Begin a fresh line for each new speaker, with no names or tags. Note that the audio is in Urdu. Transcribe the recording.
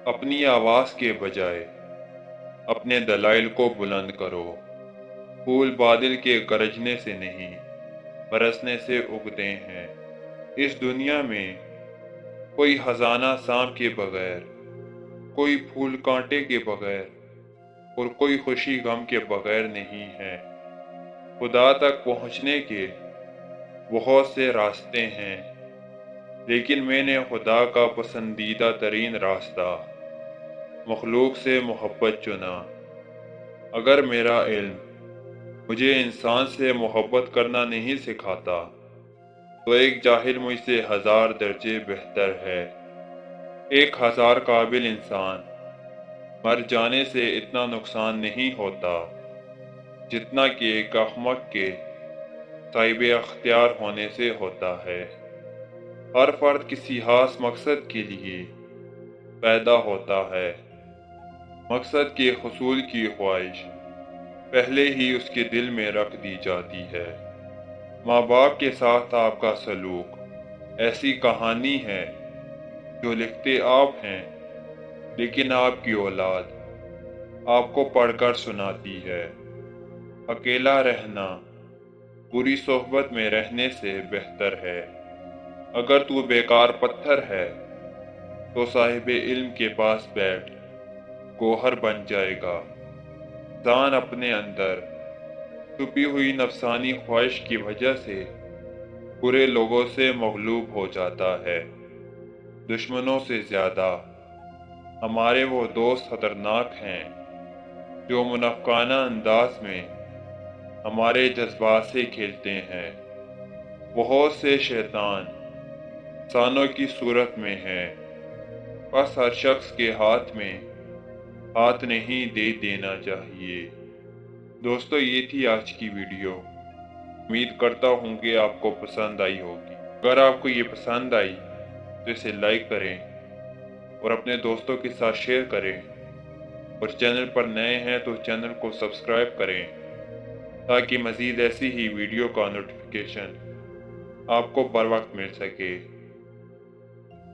اپنی آواز کے بجائے اپنے دلائل کو بلند کرو۔ پھول بادل کے گرجنے سے نہیں، برسنے سے اگتے ہیں۔ اس دنیا میں کوئی خزانہ سانپ کے بغیر، کوئی پھول کانٹے کے بغیر اور کوئی خوشی غم کے بغیر نہیں ہے۔ خدا تک پہنچنے کے بہت سے راستے ہیں، لیکن میں نے خدا کا پسندیدہ ترین راستہ، مخلوق سے محبت چنا۔ اگر میرا علم مجھے انسان سے محبت کرنا نہیں سکھاتا، تو ایک جاہل مجھ سے 1000 درجے بہتر ہے۔ 1000 قابل انسان مر جانے سے اتنا نقصان نہیں ہوتا جتنا کہ ایک احمق کے صاحب اختیار ہونے سے ہوتا ہے۔ ہر فرد کسی خاص مقصد کے لیے پیدا ہوتا ہے۔ مقصد کے حصول کی خواہش پہلے ہی اس کے دل میں رکھ دی جاتی ہے۔ ماں باپ کے ساتھ آپ کا سلوک ایسی کہانی ہے جو لکھتے آپ ہیں، لیکن آپ کی اولاد آپ کو پڑھ کر سناتی ہے۔ اکیلا رہنا بری صحبت میں رہنے سے بہتر ہے۔ اگر تو بیکار پتھر ہے تو صاحب علم کے پاس بیٹھ، گوہر بن جائے گا۔ انسان اپنے اندر چھپی ہوئی نفسانی خواہش کی وجہ سے برے لوگوں سے مغلوب ہو جاتا ہے۔ دشمنوں سے زیادہ ہمارے وہ دوست خطرناک ہیں جو منافقانہ انداز میں ہمارے جذبات سے کھیلتے ہیں۔ بہت سے شیطان انسانوں کی صورت میں ہیں، بس ہر شخص کے ہاتھ میں ہاتھ نہیں دے دینا چاہیے۔ دوستو، یہ تھی آج کی ویڈیو۔ امید کرتا ہوں کہ آپ کو پسند آئی ہوگی۔ اگر آپ کو یہ پسند آئی تو اسے لائک کریں اور اپنے دوستوں کے ساتھ شیئر کریں، اور چینل پر نئے ہیں تو چینل کو سبسکرائب کریں تاکہ مزید ایسی ہی ویڈیو کا نوٹیفیکیشن آپ کو بر وقت مل سکے۔